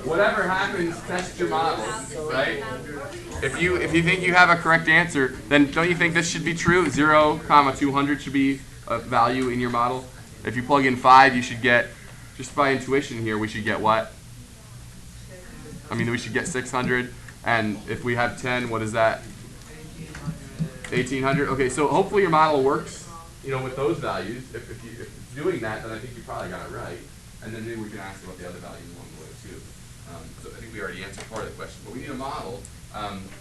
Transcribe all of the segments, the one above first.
Whatever happens, test your model, right? If you think you have a correct answer, then don't you think this should be true? 0, 200 should be a value in your model. If you plug in 5, you should get, just by intuition here, we should get what? I mean, we should get 600. And if we have 10, what is that? 1800. Okay, so hopefully your model works, with those values. If it's doing that, then I think you probably got it right. And then maybe we can ask about the other values along the way too. So I think we already answered part of the question, but we need a model.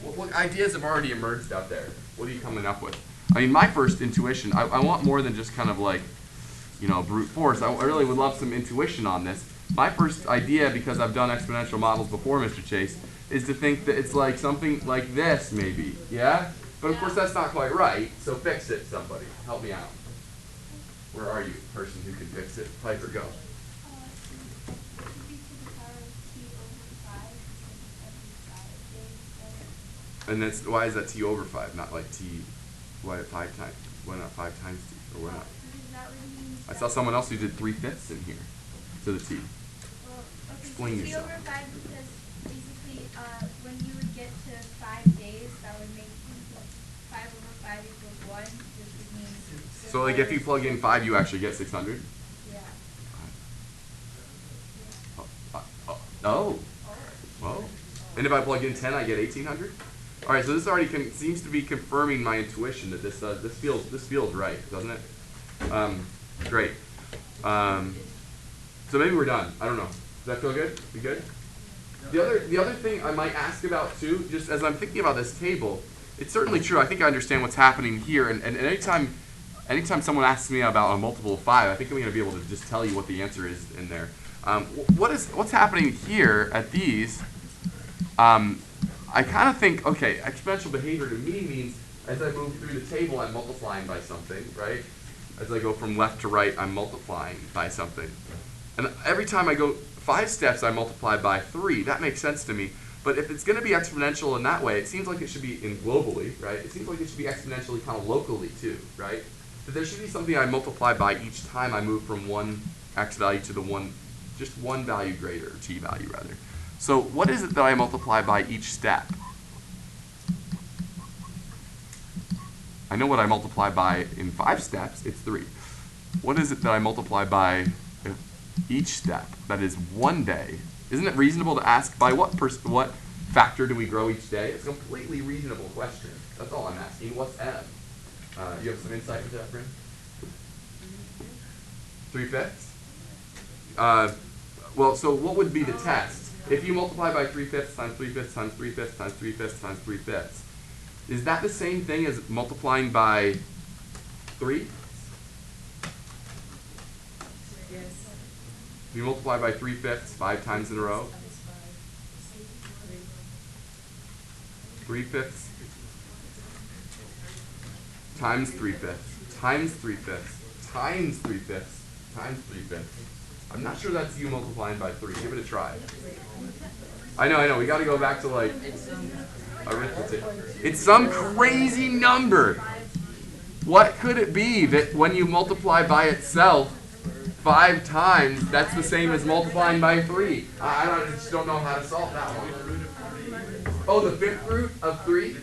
What ideas have already emerged out there? What are you coming up with? I mean, my first intuition, I want more than just kind of like, brute force. I really would love some intuition on this. My first idea, because I've done exponential models before, Mr. Chase, is to think that it's like something like this, maybe. Yeah? But of course, that's not quite right, so fix it, somebody. Help me out. Where are you, person who can fix it? Piper, go. And that's, why is that t over 5, not like t, why 5 times? Why not 5 times t? Or why not? I saw someone else who did 3/5 in here to the t. Well, okay, Explain so yourself. t over 5 because basically when you would get to 5 days, that would make 5 over 5 equals 1, which would mean... So like if you plug in 5, you actually get 600? Yeah. Oh. Well. And if I plug in 10, I get 1800? All right, so this already seems to be confirming my intuition that this feels right, doesn't it? Great. So maybe we're done. I don't know. Does that feel good? You good? The other thing I might ask about too, just as I'm thinking about this table, it's certainly true. I think I understand what's happening here, and anytime someone asks me about a multiple of 5, I think I'm going to be able to just tell you what the answer is in there. What's happening here at these? I kind of think, okay, exponential behavior to me means as I move through the table, I'm multiplying by something, right? As I go from left to right, I'm multiplying by something. And every time I go 5 steps, I multiply by 3. That makes sense to me. But if it's going to be exponential in that way, it seems like it should be globally, right? It seems like it should be exponentially kind of locally too, right? That there should be something I multiply by each time I move from one x value to just one value greater, or t value rather. So what is it that I multiply by each step? I know what I multiply by in 5 steps, it's 3. What is it that I multiply by each step? That is 1 day. Isn't it reasonable to ask by what factor do we grow each day? It's a completely reasonable question. That's all I'm asking. What's m? You have some insight into that, Bryn? 3/5? Well, so what would be the test? If you multiply by 3/5 times 3/5 times 3/5 times 3/5 times 3/5, is that the same thing as multiplying by 3? Yes. If you multiply by 3/5 5 times in a row, 3/5 times 3/5 times 3/5 times 3/5 times 3/5. I'm not sure that's you multiplying by 3. Give it a try. I know. We got to go back to like arithmetic. It's some crazy number. What could it be that when you multiply by itself 5 times, that's the same as multiplying by 3? I just don't know how to solve that one. Oh, the 5th root of 3?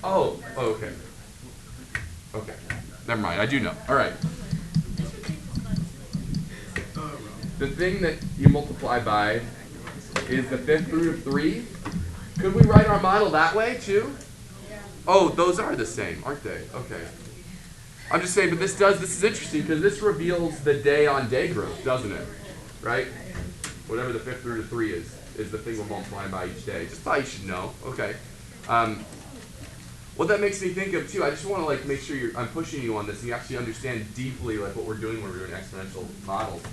Oh, okay. Okay. Never mind. I do know. All right. The thing that you multiply by is the 5th root of 3. Could we write our model that way too? Oh, those are the same, aren't they? Okay. I'm just saying, but this is interesting because this reveals the day-on-day growth, doesn't it? Right? Whatever the 5th root of 3 is the thing we're multiplying by each day. Just thought you should know. Okay. What that makes me think of too, I just want to make sure I'm pushing you on this and you actually understand deeply what we're doing when we're doing exponential models.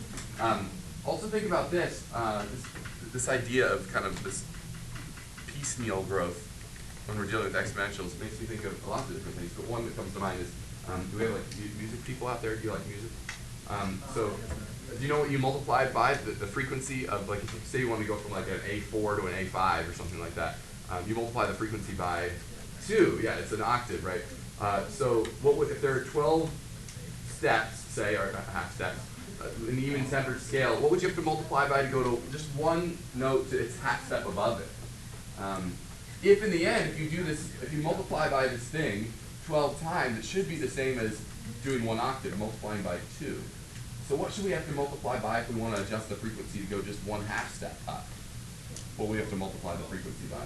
Also think about this idea of kind of this piecemeal growth when we're dealing with exponentials. It makes me think of a lot of different things, but one that comes to mind is, do we have music people out there? Do you like music? So do you know what you multiply it by? The frequency of, like, if you say you want to go from like an A4 to an A5 or something like that, you multiply the frequency by 2. Yeah, it's an octave, right? So what would, if there are 12 steps, say, or half steps, an even tempered scale, what would you have to multiply by to go to just one note to its half step above it? If in the end, if you do this, if you multiply by this thing 12 times, it should be the same as doing one octave, multiplying by 2. So what should we have to multiply by if we want to adjust the frequency to go just one half step up? What we have to multiply the frequency by?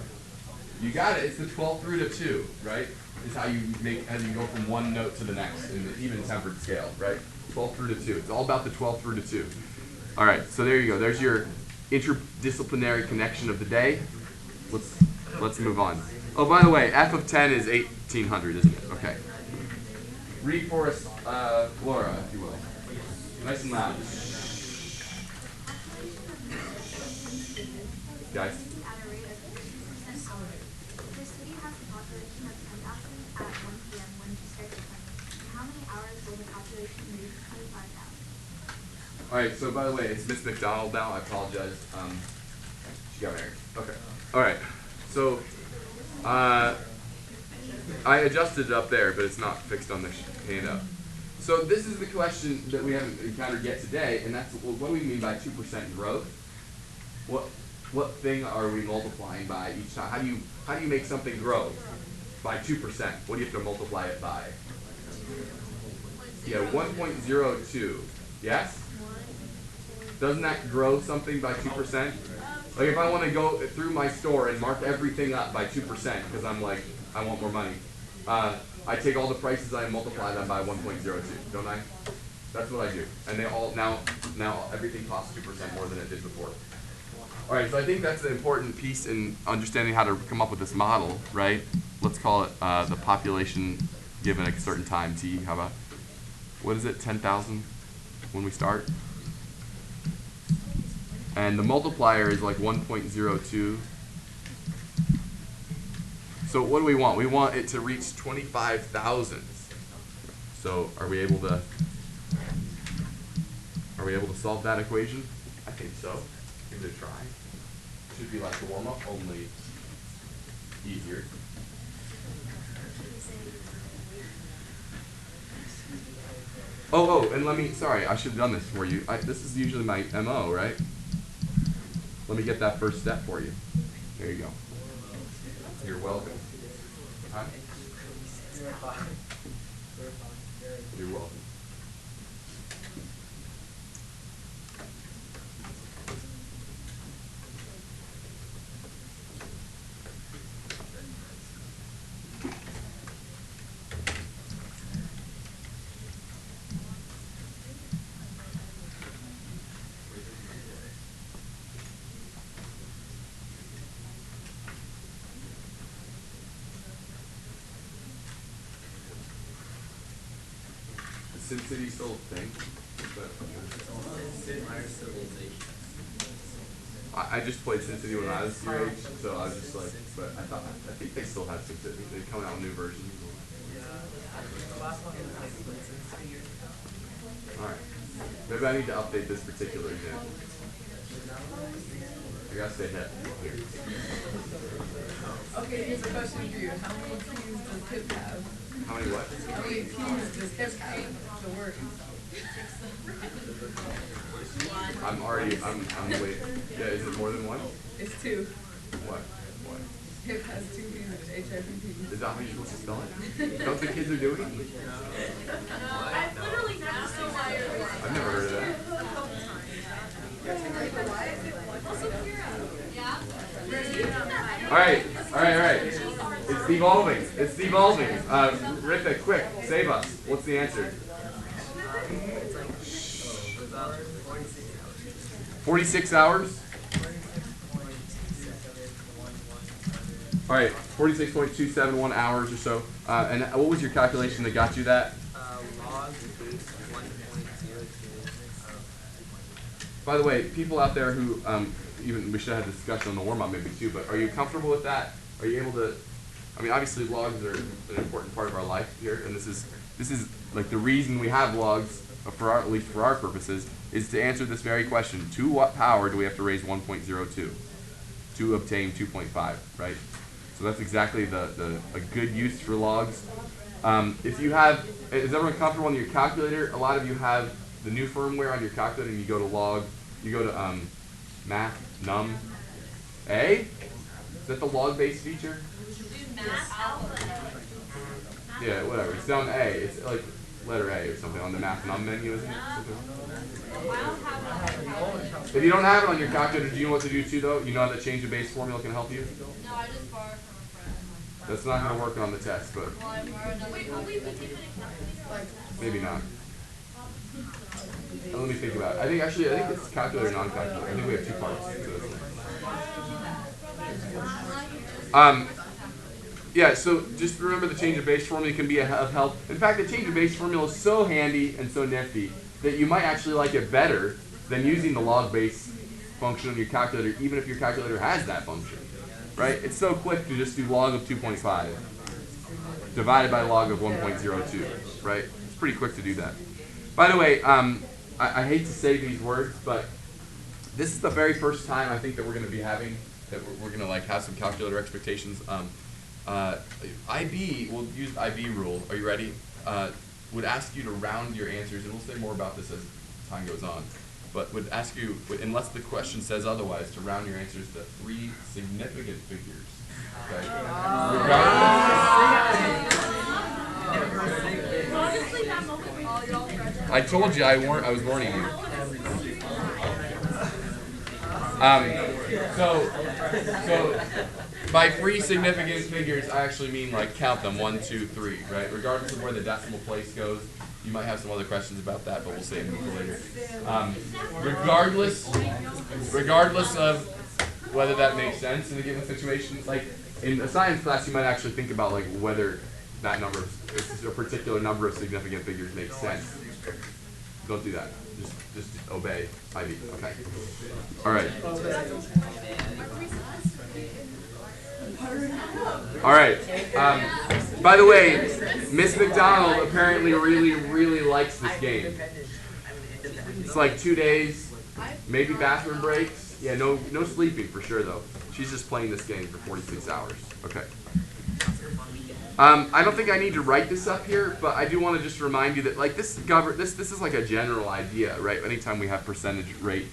You got it. It's the 12th root of 2, right? Is how you make, as you go from one note to the next in the even tempered scale, right? 12th root of 2. It's all about the 12th root of 2. All right, so there you go. There's your interdisciplinary connection of the day. Let's move on. Oh, by the way, f of 10 is 1800, isn't it? Okay. Read for us, Laura, if you will. Nice and loud. Guys. At a rate of 50% hour. The city has a population of 10,000 at 1 p.m. when it starts declining. In how many hours will the population reach 25,000? All right. So by the way, it's Miss McDonald now. I apologize. She got married. Okay. All right. So I adjusted it up there, but it's not fixed on the handout. So this is the question that we haven't encountered yet today, and that's, well, what do we mean by 2% growth? What thing are we multiplying by each time? How do you make something grow by 2%? What do you have to multiply it by? Yeah, 1.02. Yes? Doesn't that grow something by 2%? Like if I want to go through my store and mark everything up by 2% because I'm like, I want more money. I take all the prices I multiply them by 1.02, don't I? That's what I do. And they all, now everything costs 2% more than it did before. All right, so I think that's an important piece in understanding how to come up with this model, right? Let's call it the population given a certain time, t. How about, what is it, 10,000 when we start? And the multiplier is like 1.02. So what do we want? We want it to reach 25,000. So are we able to solve that equation? I think so. Give it a try. Should be like the warm-up, only easier. Oh, and sorry, I should have done this for you. This is usually my MO, right? Let me get that first step for you. There you go. You're welcome. Huh? You're welcome. Sin City still a thing? I just played Sin City when I was your age, so I was just like, but I think they still have Sin City. They're coming out with new versions. Alright. Maybe I need to update this particular example. I gotta stay hip here. Okay, here's a question for you. How many P's does Pip have? How many what? How many P's does Pip have? The word. I'm wait. Yeah, is it more than one? It's 2. What? Pip has 2 P's and HIPP. Is that how you're supposed to spell it? Don't the kids are doing it? I've literally never seen that. I've never heard of that. All right. It's devolving. Rita, quick, save us. What's the answer? 46 hours? All right, 46.271 hours or so. And what was your calculation that got you that? Log base 1.02. By the way, people out there who, even we should have a discussion on the warm-up maybe too, but are you comfortable with that? Are you able to, I mean, obviously logs are an important part of our life here, and this is like the reason we have logs at least for our purposes, is to answer this very question: to what power do we have to raise 1.02 to obtain 2.5? Right. So that's exactly a good use for logs. If you have, is everyone comfortable on your calculator? A lot of you have the new firmware on your calculator, and you go to log, you go to math num a. Is that the log-based feature? Yeah, whatever. It's down A. It's like letter A or something on the math num menu, isn't it? If you don't have it on your calculator, do you know what to do too, though? You know that change of base formula can help you? No, I just borrowed from a friend. That's not going to work on the test, but Well, I borrowed another calculator. maybe not. Let me think about it. I think it's calculator, non-calculator. I think we have two parts. Yeah, so just remember the change of base formula can be of help. In fact, the change of base formula is so handy and so nifty that you might actually like it better than using the log base function on your calculator, even if your calculator has that function. Right? It's so quick to just do log of 2.5 divided by log of 1.02. Right? It's pretty quick to do that. By the way, I hate to say these words, but this is the very first time I think that we're going to be having, that we're going to like have some calculator expectations. IB, we'll use IB rule. Are you ready? Would ask you to round your answers, and we'll say more about this as time goes on. But would ask you, unless the question says otherwise, to round your answers to 3 significant figures. Okay. I told you I was warning you. So by 3 significant figures, I actually mean like count them 1, 2, 3, right? Regardless of where the decimal place goes. You might have some other questions about that, but we'll save them for later. Regardless of whether that makes sense in a given situation, like in a science class, you might actually think about like whether that number, a particular number of significant figures makes sense. Don't do that. Just obey IB. Okay. All right. All right. By the way, Miss McDonald apparently really likes this game. It's like 2 days, maybe bathroom breaks. Yeah, no sleeping for sure though. She's just playing this game for 46 hours. Okay. I don't think I need to write this up here, but I do want to just remind you that like this is like a general idea, right? Anytime we have percentage rate,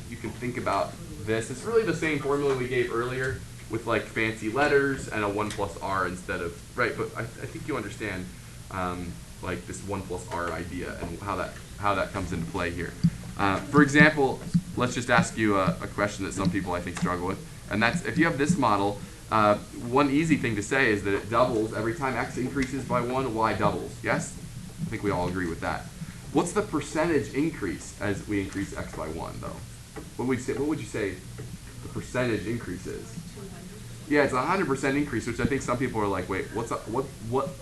you can think about this. It's really the same formula we gave earlier with like fancy letters and a 1 plus r instead of, right? But I think you understand like this 1 plus r idea and how that comes into play here. For example, let's just ask you a question that some people I think struggle with, and that's if you have this model. One easy thing to say is that it doubles every time x increases by 1, y doubles. Yes? I think we all agree with that. What's the percentage increase as we increase x by 1, though? What would you say the percentage increase is? Yeah, it's a 100% increase, which I think some people are like, wait, what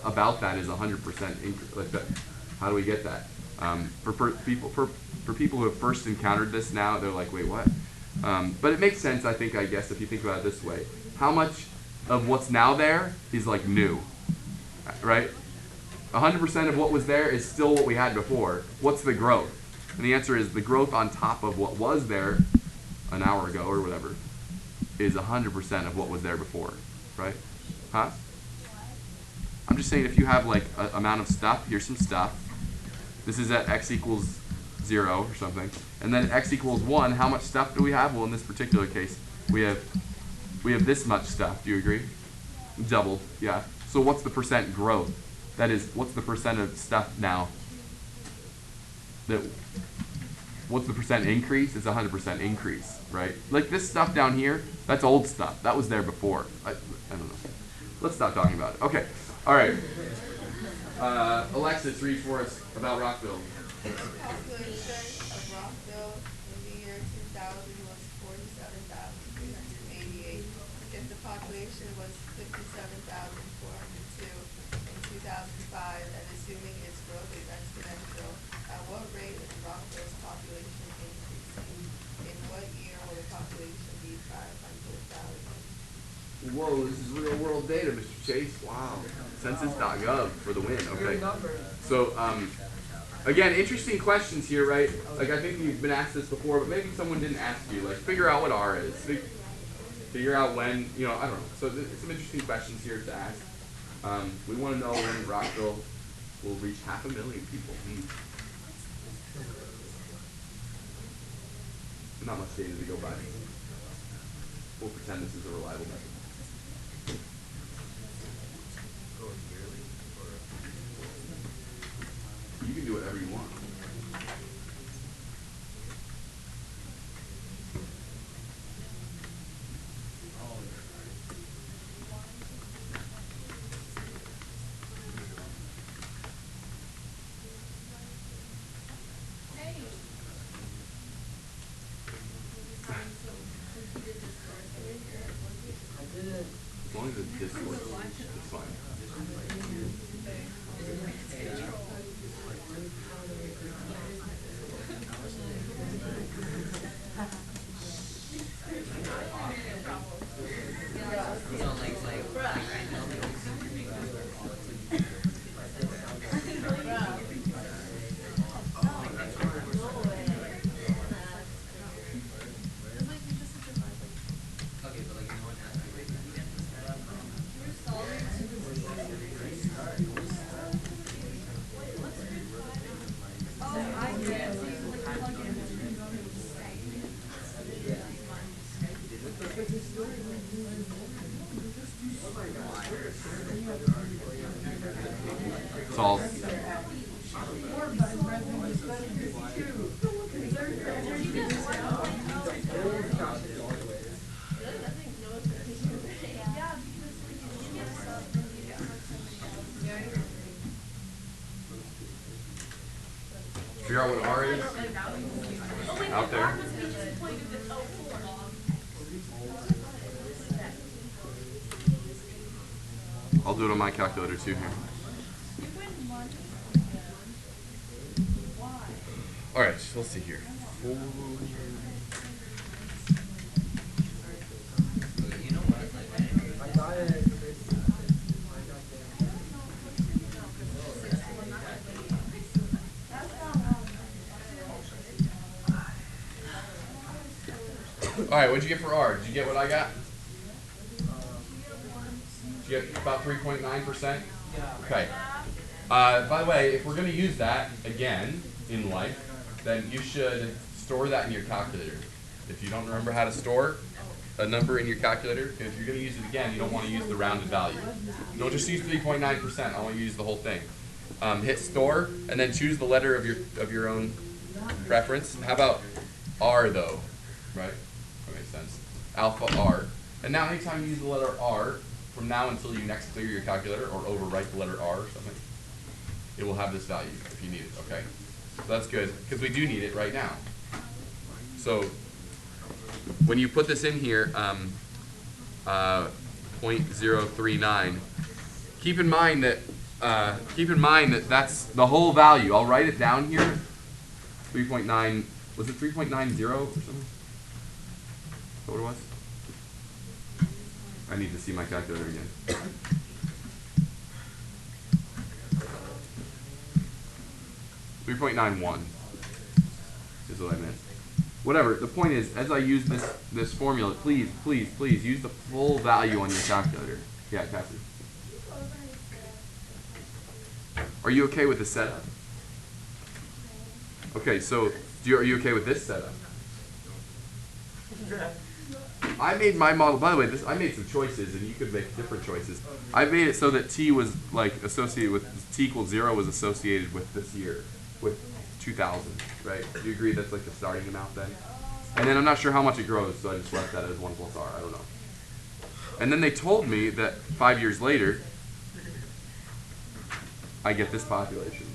about that is 100% increase? Like that, how do we get that? For people who have first encountered this now, they're like, wait, what? But it makes sense, I guess, if you think about it this way. How much of what's now there is like new, right? 100% of what was there is still what we had before. What's the growth? And the answer is the growth on top of what was there an hour ago or whatever is 100% of what was there before, right? Huh? I'm just saying if you have like an amount of stuff, here's some stuff. This is at x equals 0 or something. And then at x equals 1, how much stuff do we have? Well, in this particular case, we have this much stuff. Do you agree? Doubled, yeah. So what's the percent growth? That is, what's the percent of stuff now? What's the percent increase? It's 100% increase, right? Like this stuff down here, that's old stuff. That was there before. I don't know. Let's stop talking about it. Okay. All right. Alexis, read for us about Rockville. Population of Rockville in the year 2000 was 47,388. If the population was 57,402 in 2005, and assuming its growth is exponential, at what rate is Rockville's population increasing? In what year will the population be 500,000? Whoa, this is real world data, Mr. Chase. Wow. Census.gov for the win. Okay. So, Again, interesting questions here, right? Like I think you've been asked this before, but maybe someone didn't ask you. Like figure out what R is. Figure out when, I don't know. So some interesting questions here to ask. We want to know when Rockville will reach 500,000 people. Not much data to go by. We'll pretend this is a reliable method. You can do whatever you want. As long as it's discourse, it's fine. Solve. Figure out what R is out there. I'll do it on my calculator too here. All right, so let's see here. All right, what'd you get for R? Did you get what I got? Did you get about 3.9%? Okay. By the way, if we're going to use that again in life, then you should store that in your calculator. If you don't remember how to store a number in your calculator, if you're going to use it again, you don't want to use the rounded value. Don't just use 3.9%. I want you to use the whole thing. Hit store, and then choose the letter of your own preference. How about R though? Right? That makes sense. Alpha R. And now anytime you use the letter R, from now until you next clear your calculator or overwrite the letter R or something, it will have this value if you need it, okay? So that's good, because we do need it right now. So when you put this in here, 0.039, keep in mind that that's the whole value. I'll write it down here. 3.9, was it 3.90 or something? Is that what it was? I need to see my calculator again. .91 is what I meant. Whatever. The point is, as I use this formula, please use the full value on your calculator. Yeah, Cassie. Are you okay with the setup? Okay, so are you okay with this setup? I made my model, by the way, I made some choices, and you could make different choices. I made it so that t was like associated with, t equals 0 was associated with this year, with 2000, right? Do you agree that's like the starting amount then? And then I'm not sure how much it grows, so I just left that as 1 plus r, I don't know. And then they told me that 5 years later, I get this population.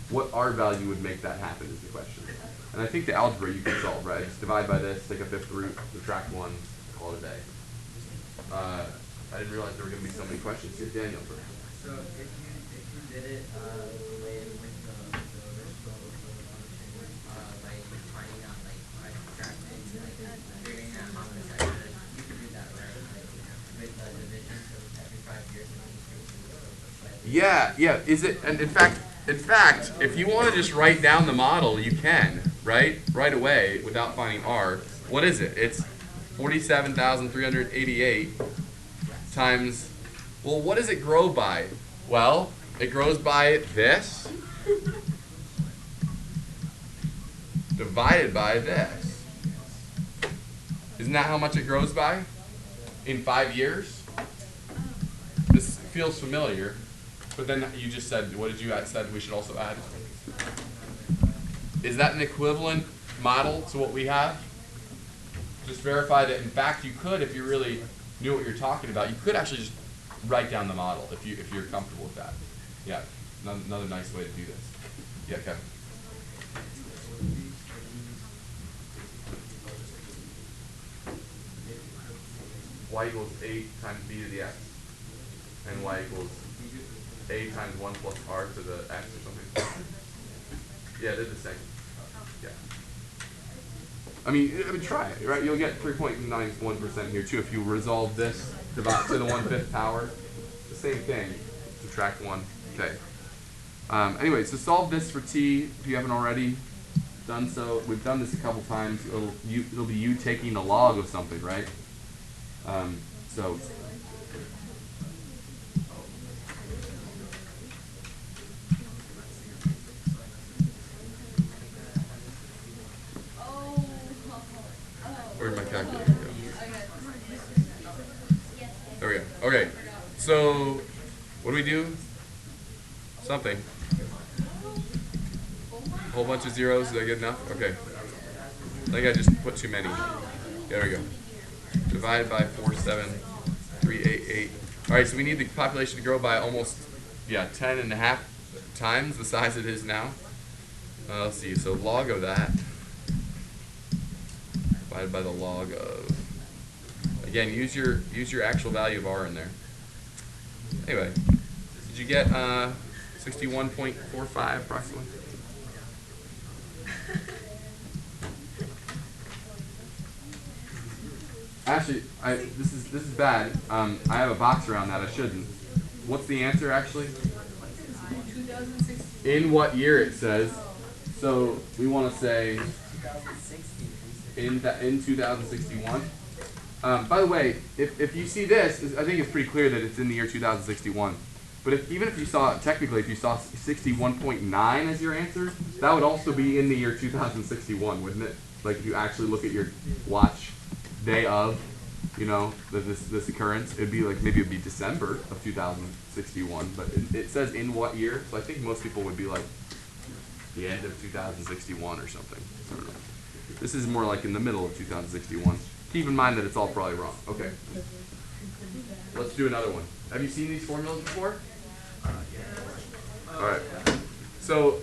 What R value would make that happen is the question. And I think the algebra you can solve, right? Just divide by this, take a fifth root, subtract 1, call it a day. I didn't realize there were going to be so many questions here. Daniel first. So if you did it the way with the original function, like finding out like by subtracting, like figuring out how many sectors, you can do that, right? Like with the division, so every 5 years it increases. Yeah. Is it? And in fact, In fact, if you want to just write down the model, you can, right? Right away without finding R. What is it? It's 47,388 times, well, what does it grow by? Well, it grows by this divided by this. Isn't that how much it grows by in 5 years? This feels familiar, but then you just said, what did you add? Said we should also add? Is that an equivalent model to what we have? Just verify that in fact you could, if you really knew what you're talking about, you could actually just write down the model if you're comfortable with that. Yeah, another nice way to do this. Yeah, Kevin. Y equals a times b to the x, and y equals a times 1 plus r to the x or something. Yeah, they're the same. Yeah. I mean, try it, right? You'll get 3.91% here too if you resolve this divide to the 1/5 power. The same thing. Subtract 1. Okay. Anyway, so solve this for t if you haven't already done so. We've done this a couple times. It'll be you taking the log of something, right? So where'd my calculator go? There we go. Okay. So what do we do? Something. A whole bunch of zeros. Is that good enough? Okay. I think I just put too many. There we go. Divided by 47388. All right, so we need the population to grow by almost, 10.5 times the size it is now. Let's see, so log of that divided by the log of, again, use your actual value of r in there. Anyway, did you get 61.45 approximately? Actually, this is bad. I have a box around that. I shouldn't. What's the answer actually? 2016. In what year it says. So we want to say in 2061. By the way, if you see this, I think it's pretty clear that it's in the year 2061. But even if you saw 61.9 as your answer, that would also be in the year 2061, wouldn't it? Like if you actually look at your watch day of, this occurrence, it'd be like, maybe it'd be December of 2061, but it says in what year, so I think most people would be like the end of 2061 or something. I don't know. This is more like in the middle of 2061. Keep in mind that it's all probably wrong. Okay. Let's do another one. Have you seen these formulas before? All right. So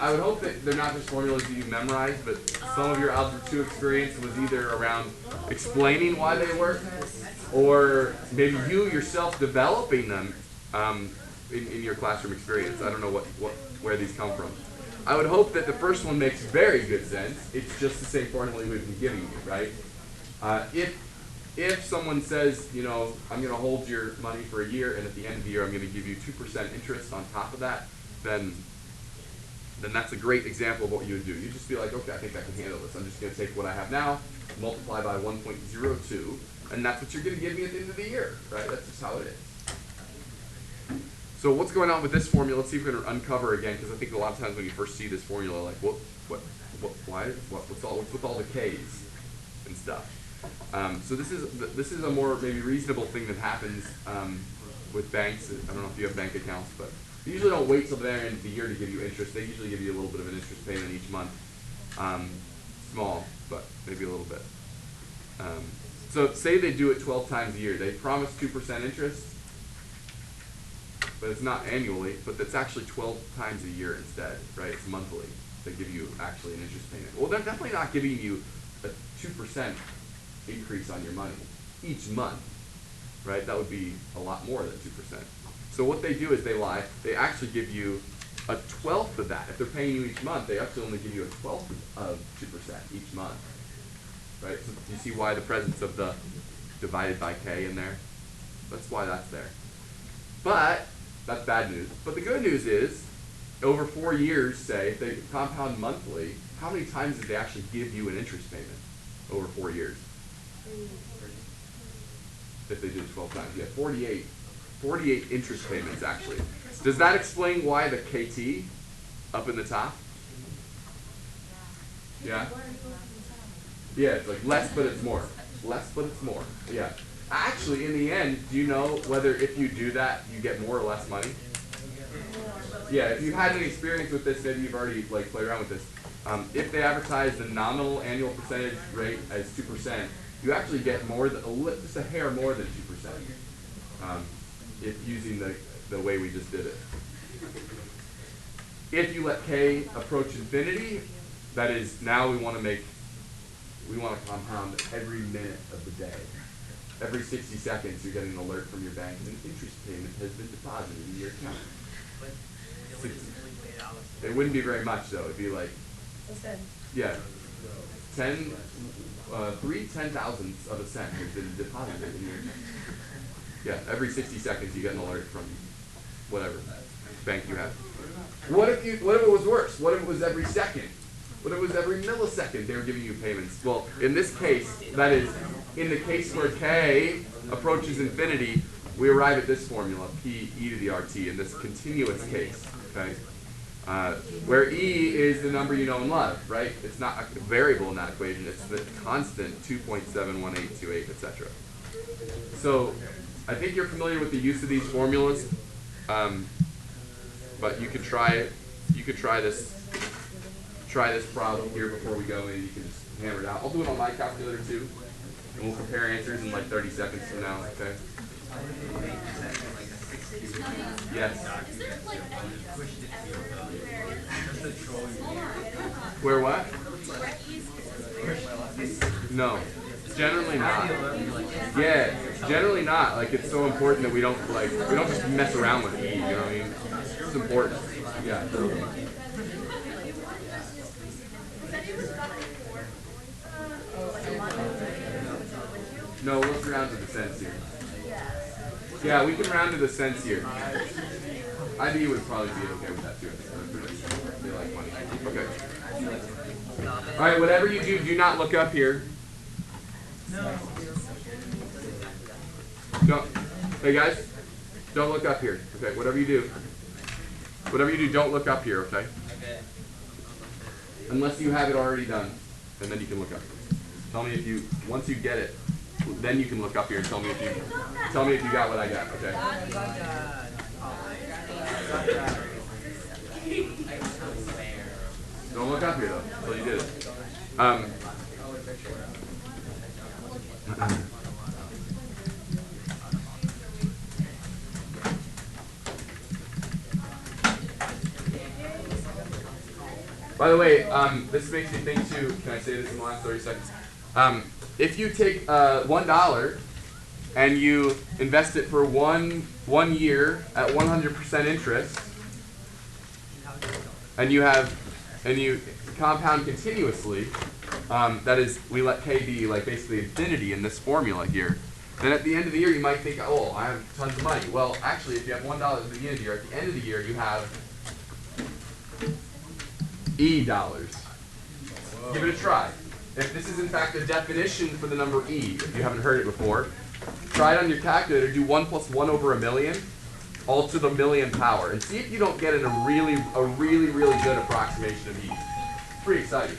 I would hope that they're not just formulas that you memorize, but some of your Algebra 2 experience was either around explaining why they work, or maybe you yourself developing them in your classroom experience. I don't know where these come from. I would hope that the first one makes very good sense. It's just the same formula we've been giving you, right? If someone says, I'm going to hold your money for a year, and at the end of the year I'm going to give you 2% interest on top of that, then that's a great example of what you would do. You just be like, okay, I think I can handle this. I'm just going to take what I have now, multiply by 1.02, and that's what you're going to give me at the end of the year, right? That's just how it is. So what's going on with this formula? Let's see if we can uncover again, because I think a lot of times when you first see this formula, like, what's with all the K's and stuff. So this is a more maybe reasonable thing that happens with banks. I don't know if you have bank accounts, but they usually don't wait till the end of the year to give you interest. They usually give you a little bit of an interest payment each month. Small, but maybe a little bit. So say they do it 12 times a year. They promise 2% interest, but it's not annually, but it's actually 12 times a year instead, right? It's monthly. They give you actually an interest payment. Well, they're definitely not giving you a 2% increase on your money each month, right? That would be a lot more than 2%. So what they do is they lie. They actually give you a 12th of that. If they're paying you each month, they actually only give you a 12th of 2% each month, right? So do you see why the presence of the divided by K in there? That's why that's there. But that's bad news. But the good news is over 4 years, say, if they compound monthly, how many times did they actually give you an interest payment over 4 years? If they did it 12 times, yeah, 48. 48 interest payments actually. Does that explain why the KT up in the top? Yeah? Yeah, it's like less but it's more. Less but it's more. Yeah. Actually, in the end, do you know whether if you do that, you get more or less money? Yeah, if you've had any experience with this, maybe you've already like played around with this. If they advertise the nominal annual percentage rate as 2%, you actually get more than just a hair more than 2%. If using the way we just did it. If you let K approach infinity, that is now we want to compound every minute of the day. Every 60 seconds, you're getting an alert from your bank, and an interest payment has been deposited in your account. But it wouldn't really pay out. It wouldn't be very much, though. It'd be like, yeah, 3/10,000ths of a cent has been deposited in your account. Yeah, every 60 seconds, you get an alert from whatever bank you have. What if it was worse? What if it was every second? What if it was every millisecond they were giving you payments? Well, in this case, that is, in the case where K approaches infinity, we arrive at this formula, P e to the RT, in this continuous case, okay? Where E is the number you know and love, right? It's not a variable in that equation, it's the constant 2.71828, etc. So, I think you're familiar with the use of these formulas, but you could try this problem here before we go in. You can just hammer it out. I'll do it on my calculator too, and we'll compare answers in like 30 seconds from now. Okay? Yes. Is there like any Where what? where ease is No. Generally not. Yeah, generally not. Like it's so important that we don't just mess around with E. You know what I mean? It's important. Yeah. No, let's round to the cents here. Yeah, we can round to the cents here. IB would probably be okay with that too. They like money. Okay. All right, whatever you do, do not look up here. Don't. Hey guys, don't look up here. Okay, whatever you do, don't look up here. Okay. Okay. Unless you have it already done, and then you can look up. Tell me if you once you get it, then you can look up here and tell me if you got what I got. Okay. Don't look up here though until you did it. By the way, this makes me think too. Can I say this in the last 30 seconds? If you take $1 and you invest it for one year at 100% interest, and you compound continuously, that is, we let K be like basically infinity in this formula here. Then at the end of the year, you might think, oh, I have tons of money. Well, actually, if you have $1 at the beginning of the year, at the end of the year, you have E dollars. Give it a try. If this is in fact the definition for the number E, if you haven't heard it before, try it on your calculator. Do 1 plus 1 over a million, all to the million power, and see if you don't get a really good approximation of E. It's pretty exciting.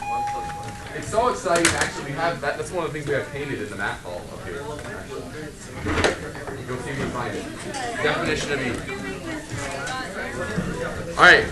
It's so exciting. Actually, we have that. That's one of the things we have painted in the math hall up here. Actually. Go see if you can find it. Definition of E. All right.